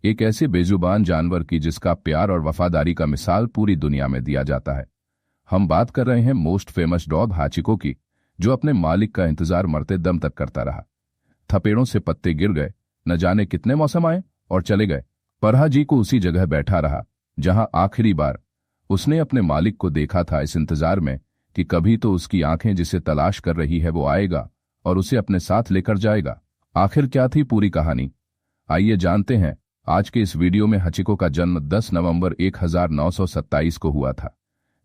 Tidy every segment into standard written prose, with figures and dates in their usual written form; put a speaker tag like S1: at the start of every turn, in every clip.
S1: एक ऐसे बेजुबान जानवर की जिसका प्यार और वफादारी का मिसाल पूरी दुनिया में दिया जाता है। हम बात कर रहे हैं मोस्ट फेमस डॉग हाचिको की, जो अपने मालिक का इंतजार मरते दम तक करता रहा। थपेड़ों से पत्ते गिर गए, न जाने कितने मौसम आए और चले गए, पर हाचिको उसी जगह बैठा रहा जहां आखिरी बार उसने अपने मालिक को देखा था, इस इंतजार में कि कभी तो उसकी आंखें जिसे तलाश कर रही है वो आएगा और उसे अपने साथ लेकर जाएगा। आखिर क्या थी पूरी कहानी, आइए जानते हैं। आज के इस वीडियो में हाचिको का जन्म 10 नवंबर 1927 को हुआ था।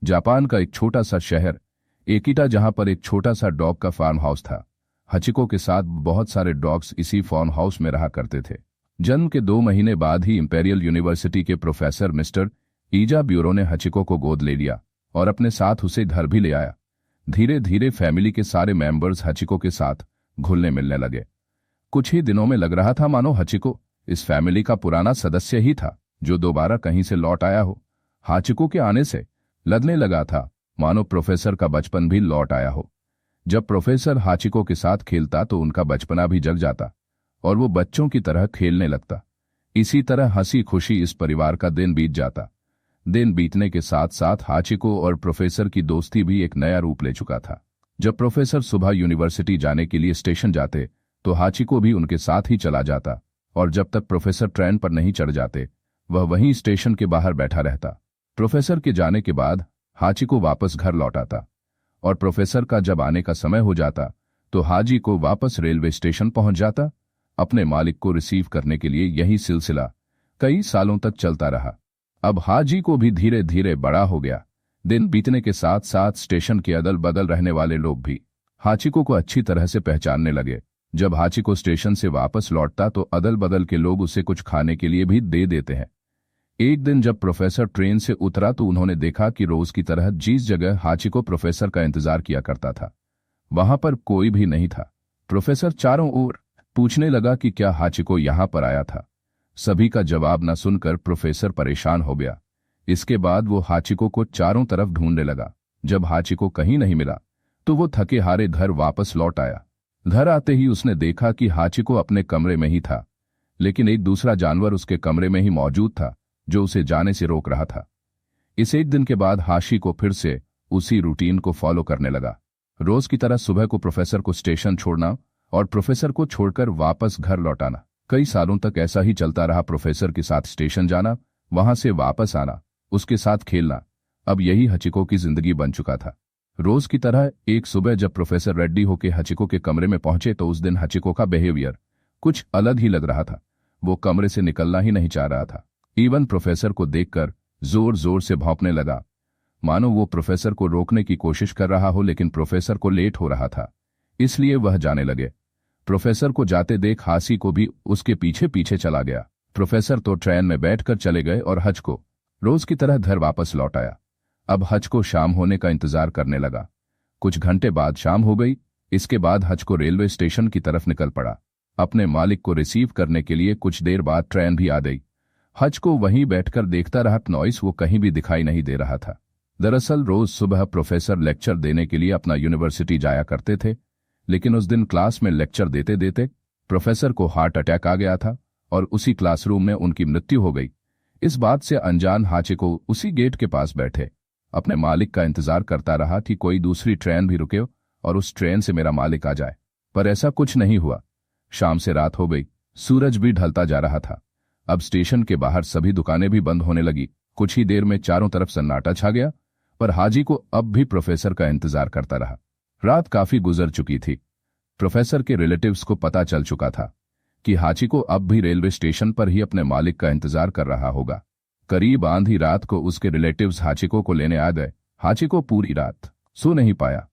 S1: जापान का एक छोटा सा शहर एकिटा, जहां पर एक छोटा सा डॉग का फार्म हाउस था। हाचिको के साथ बहुत सारे डॉग्स इसी फार्म हाउस में रहा करते थे। जन्म के 2 महीने बाद ही इंपेरियल यूनिवर्सिटी के प्रोफेसर मिस्टर ईजा ब्यूरो ने हाचिको को गोद ले लिया और अपने साथ उसे घर भी ले आया। धीरे धीरे फैमिली के सारे मेंबर्स हाचिको के साथ घुलने मिलने लगे। कुछ ही दिनों में लग रहा था मानो हाचिको इस फैमिली का पुराना सदस्य ही था, जो दोबारा कहीं से लौट आया हो। हाचिको के आने से लगने लगा था मानो प्रोफेसर का बचपन भी लौट आया हो। जब प्रोफेसर हाचिको के साथ खेलता तो उनका बचपना भी जग जाता और वो बच्चों की तरह खेलने लगता। इसी तरह हंसी खुशी इस परिवार का दिन बीत जाता। दिन बीतने के साथ साथ हाचिको और प्रोफेसर की दोस्ती भी एक नया रूप ले चुका था। जब प्रोफेसर सुबह यूनिवर्सिटी जाने के लिए स्टेशन जाते तो हाचिको भी उनके साथ ही चला जाता, और जब तक प्रोफेसर ट्रेन पर नहीं चढ़ जाते वह वहीं स्टेशन के बाहर बैठा रहता। प्रोफेसर के जाने के बाद हाचिको वापस घर लौट आता और प्रोफेसर का जब आने का समय हो जाता तो हाचिको वापस रेलवे स्टेशन पहुंच जाता। अपने मालिक को रिसीव करने के लिए यही सिलसिला कई सालों तक चलता रहा। अब हाचिको भी धीरे धीरे बड़ा हो गया। दिन बीतने के साथ साथ स्टेशन के अदल बदल रहने वाले लोग भी हाचिको को अच्छी तरह से पहचानने लगे। जब हाचिको स्टेशन से वापस लौटता तो अदल बदल के लोग उसे कुछ खाने के लिए भी दे देते हैं। एक दिन जब प्रोफेसर ट्रेन से उतरा तो उन्होंने देखा कि रोज की तरह जिस जगह हाचिको प्रोफेसर का इंतजार किया करता था वहां पर कोई भी नहीं था। प्रोफेसर चारों ओर पूछने लगा कि क्या हाचिको यहां पर आया था। सभी का जवाब न सुनकर प्रोफेसर परेशान हो गया। इसके बाद वो हाचिको को चारों तरफ ढूंढने लगा। जब हाचिको कहीं नहीं मिला तो वो थके हारे घर वापस लौट आया। घर आते ही उसने देखा कि हाचिको अपने कमरे में ही था, लेकिन एक दूसरा जानवर उसके कमरे में ही मौजूद था जो उसे जाने से रोक रहा था। इस एक दिन के बाद हाचिको फिर से उसी रूटीन को फॉलो करने लगा। रोज की तरह सुबह को प्रोफेसर को स्टेशन छोड़ना और प्रोफेसर को छोड़कर वापस घर लौटाना। कई सालों तक ऐसा ही चलता रहा। प्रोफेसर के साथ स्टेशन जाना, वहां से वापस आना, उसके साथ खेलना, अब यही हाचिको की जिंदगी बन चुका था। रोज की तरह एक सुबह जब प्रोफेसर रेडी होकर हाचिको के कमरे में पहुंचे तो उस दिन हाचिको का बिहेवियर कुछ अलग ही लग रहा था। वो कमरे से निकलना ही नहीं चाह रहा था। इवन प्रोफेसर को देखकर जोर जोर से भौंकने लगा, मानो वो प्रोफेसर को रोकने की कोशिश कर रहा हो, लेकिन प्रोफेसर को लेट हो रहा था इसलिए वह जाने लगे। प्रोफेसर को जाते देख हाचिको भी उसके पीछे पीछे चला गया। प्रोफेसर तो ट्रेन में बैठकर चले गए और हाचिको रोज की तरह घर वापस लौट आया। अब हाचिको शाम होने का इंतजार करने लगा। कुछ घंटे बाद शाम हो गई। इसके बाद हाचिको रेलवे स्टेशन की तरफ निकल पड़ा अपने मालिक को रिसीव करने के लिए। कुछ देर बाद ट्रेन भी आ गई। हाचिको वहीं बैठकर देखता रहा, नॉइस वो कहीं भी दिखाई नहीं दे रहा था। दरअसल रोज सुबह प्रोफेसर लेक्चर देने के लिए अपना यूनिवर्सिटी जाया करते थे, लेकिन उस दिन क्लास में लेक्चर देते देते प्रोफेसर को हार्ट अटैक आ गया था और उसी क्लासरूम में उनकी मृत्यु हो गई। इस बात से अनजान हाचिको उसी गेट के पास बैठे अपने मालिक का इंतजार करता रहा कि कोई दूसरी ट्रेन भी रुके और उस ट्रेन से मेरा मालिक आ जाए, पर ऐसा कुछ नहीं हुआ। शाम से रात हो गई, सूरज भी ढलता जा रहा था। अब स्टेशन के बाहर सभी दुकानें भी बंद होने लगी। कुछ ही देर में चारों तरफ सन्नाटा छा गया, पर हाचिको अब भी प्रोफेसर का इंतजार करता रहा। रात काफी गुजर चुकी थी। प्रोफेसर के रिलेटिव्स को पता चल चुका था कि हाचिको अब भी रेलवे स्टेशन पर ही अपने मालिक का इंतजार कर रहा होगा। करीब आधी रात को उसके रिलेटिव्स हाचिको को लेने आ गए। हाचिको पूरी रात सो नहीं पाया।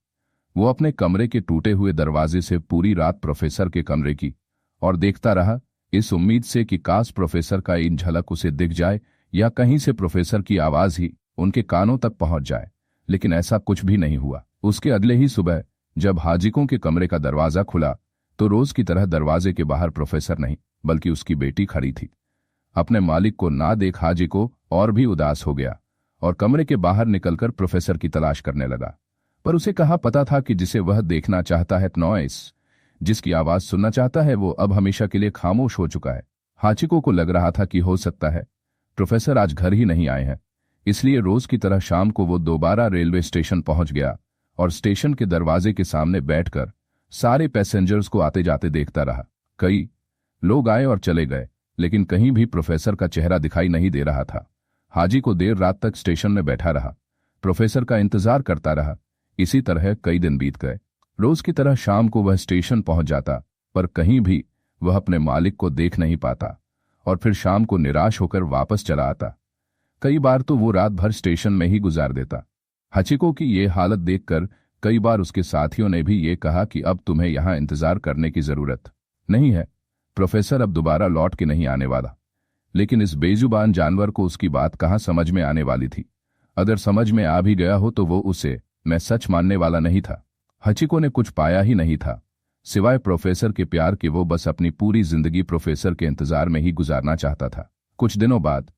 S1: वो अपने कमरे के टूटे हुए दरवाजे से पूरी रात प्रोफेसर के कमरे की और देखता रहा, इस उम्मीद से कि काश प्रोफेसर का इन झलक उसे दिख जाए या कहीं से प्रोफेसर की आवाज ही उनके कानों तक पहुंच जाए, लेकिन ऐसा कुछ भी नहीं हुआ। उसके अगले ही सुबह जब हाचिको के कमरे का दरवाजा खुला तो रोज की तरह दरवाजे के बाहर प्रोफेसर नहीं बल्कि उसकी बेटी खड़ी थी। अपने मालिक को ना देख हाचिको और भी उदास हो गया और कमरे के बाहर निकलकर प्रोफेसर की तलाश करने लगा। पर उसे कहाँ पता था कि जिसे वह देखना चाहता है, नॉइस जिसकी आवाज सुनना चाहता है, वो अब हमेशा के लिए खामोश हो चुका है। हाचिको को लग रहा था कि हो सकता है प्रोफेसर आज घर ही नहीं आए हैं, इसलिए रोज की तरह शाम को वो दोबारा रेलवे स्टेशन पहुंच गया और स्टेशन के दरवाजे के सामने बैठकर सारे पैसेंजर्स को आते जाते देखता रहा। कई लोग आए और चले गए, लेकिन कहीं भी प्रोफेसर का चेहरा दिखाई नहीं दे रहा था। हाजी को देर रात तक स्टेशन में बैठा रहा, प्रोफेसर का इंतजार करता रहा। इसी तरह कई दिन बीत गए। रोज की तरह शाम को वह स्टेशन पहुंच जाता, पर कहीं भी वह अपने मालिक को देख नहीं पाता और फिर शाम को निराश होकर वापस चला आता। कई बार तो वो रात भर स्टेशन में ही गुजार देता। हाचिको की ये हालत देखकर कई बार उसके साथियों ने भी ये कहा कि अब तुम्हें यहां इंतजार करने की जरूरत नहीं है, प्रोफेसर अब दोबारा लौट के नहीं आने वाला। लेकिन इस बेजुबान जानवर को उसकी बात कहाँ समझ में आने वाली थी। अगर समझ में आ भी गया हो तो वो उसे मैं सच मानने वाला नहीं था। हाचिको ने कुछ पाया ही नहीं था सिवाय प्रोफेसर के प्यार के। वो बस अपनी पूरी जिंदगी प्रोफेसर के इंतजार में ही गुजारना चाहता था। कुछ दिनों बाद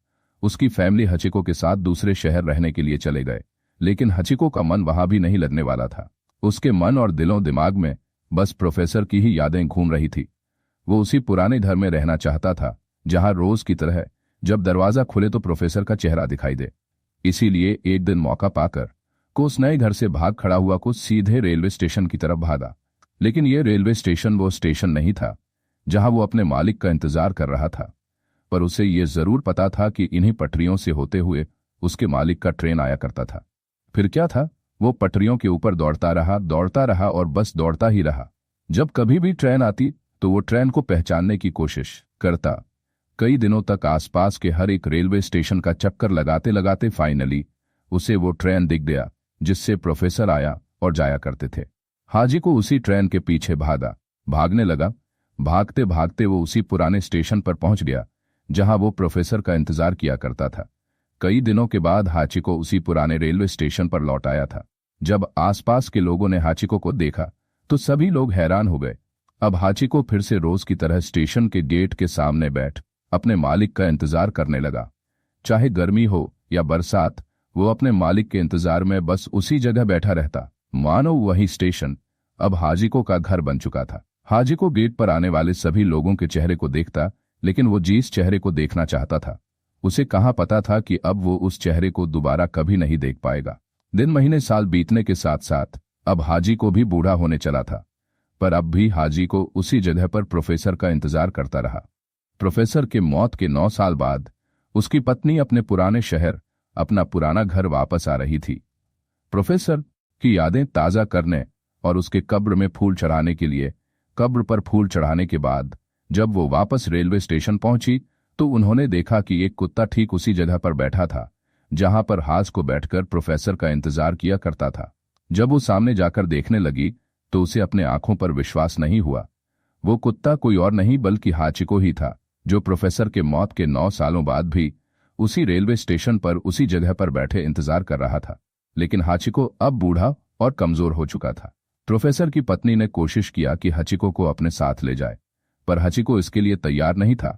S1: उसकी फैमिली हाचिको के साथ दूसरे शहर रहने के लिए चले गए, लेकिन हाचिको का मन वहां भी नहीं लगने वाला था। उसके मन और दिलों दिमाग में बस प्रोफेसर की ही यादें घूम रही थी। वो उसी पुराने घर में रहना चाहता था जहां रोज की तरह जब दरवाजा खुले तो प्रोफेसर का चेहरा दिखाई दे। इसीलिए एक दिन मौका पाकर को उस नए घर से भाग खड़ा हुआ को सीधे रेलवे स्टेशन की तरफ भागा। लेकिन यह रेलवे स्टेशन वो स्टेशन नहीं था जहां वो अपने मालिक का इंतजार कर रहा था, पर उसे ये जरूर पता था कि इन्हीं पटरियों से होते हुए उसके मालिक का ट्रेन आया करता था। फिर क्या था, वो पटरियों के ऊपर दौड़ता रहा और बस दौड़ता ही रहा। जब कभी भी ट्रेन आती तो वो ट्रेन को पहचानने की कोशिश करता। कई दिनों तक आसपास के हर एक रेलवे स्टेशन का चक्कर लगाते लगाते फाइनली उसे वो ट्रेन दिख गया जिससे प्रोफेसर आया और जाया करते थे। हाजी को उसी ट्रेन के पीछे भागने लगा। भागते भागते वो उसी पुराने स्टेशन पर पहुंच गया जहां वो प्रोफेसर का इंतजार किया करता था। कई दिनों के बाद हाचिको उसी पुराने रेलवे स्टेशन पर लौट आया था। जब आसपास के लोगों ने हाचिको को देखा तो सभी लोग हैरान हो गए। अब हाचिको फिर से रोज की तरह स्टेशन के गेट के सामने बैठ अपने मालिक का इंतजार करने लगा। चाहे गर्मी हो या बरसात, वो अपने मालिक के इंतजार में बस उसी जगह बैठा रहता, मानो वही स्टेशन अब हाजिको का घर बन चुका था। हाजिको गेट पर आने वाले सभी लोगों के चेहरे को देखता, लेकिन वो जिस चेहरे को देखना चाहता था उसे कहाँ पता था कि अब वो उस चेहरे को दोबारा कभी नहीं देख पाएगा। दिन महीने साल बीतने के साथ साथ अब हाजी को भी बूढ़ा होने चला था, पर अब भी हाजी को उसी जगह पर प्रोफेसर का इंतजार करता रहा। प्रोफेसर के मौत के 9 साल बाद उसकी पत्नी अपने पुराने शहर, अपना पुराना घर वापस आ रही थी। प्रोफेसर की यादें ताज़ा करने और उसके कब्र में फूल चढ़ाने के लिए। कब्र पर फूल चढ़ाने के बाद जब वो वापस रेलवे स्टेशन पहुंची तो उन्होंने देखा कि एक कुत्ता ठीक उसी जगह पर बैठा था जहां पर हाज को बैठकर प्रोफेसर का इंतजार किया करता था। जब वो सामने जाकर देखने लगी तो उसे अपने आंखों पर विश्वास नहीं हुआ। वो कुत्ता कोई और नहीं बल्कि हाचिको ही था, जो प्रोफेसर के मौत के 9 सालों बाद भी उसी रेलवे स्टेशन पर उसी जगह पर बैठे इंतजार कर रहा था। लेकिन हाचिको अब बूढ़ा और कमजोर हो चुका था। प्रोफेसर की पत्नी ने कोशिश किया कि हाचिको को अपने साथ ले जाए, पर हाचिको इसके लिए तैयार नहीं था।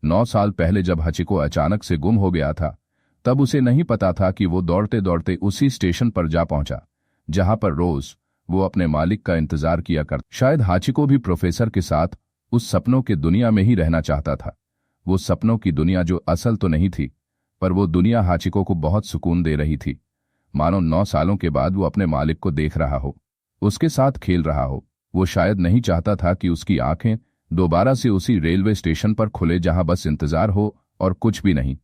S1: 9 साल पहले जब हाचिको अचानक से गुम हो गया था, तब उसे नहीं पता था कि वो दौड़ते दौड़ते उसी स्टेशन पर जा पहुंचा जहां पर रोज वो अपने मालिक का इंतजार किया करता। शायद हाचिको भी प्रोफेसर के साथ उस सपनों के दुनिया में ही रहना चाहता था। वो सपनों की दुनिया जो असल तो नहीं थी, पर वो दुनिया हाचिको को बहुत सुकून दे रही थी, मानो 9 सालों के बाद वो अपने मालिक को देख रहा हो, उसके साथ खेल रहा हो। वो शायद नहीं चाहता था कि उसकी आंखें दोबारा से उसी रेलवे स्टेशन पर खुले जहां बस इंतजार हो और कुछ भी नहीं।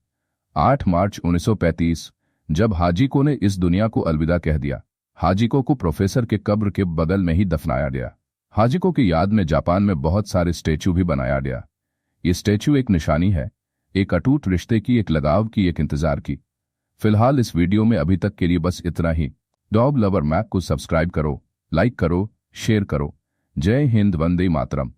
S1: 8 मार्च 1935 जब हाजिको ने इस दुनिया को अलविदा कह दिया, हाजिको को प्रोफेसर के कब्र के बगल में ही दफनाया गया। हाजिको की याद में जापान में बहुत सारे स्टैचू भी बनाया गया। ये स्टैचू एक निशानी है, एक अटूट रिश्ते की, एक लगाव की, एक इंतजार की। फिलहाल इस वीडियो में अभी तक के लिए बस इतना ही। डॉग लवर मैप को सब्सक्राइब करो, लाइक करो, शेयर करो। जय हिंद, वंदे मातरम।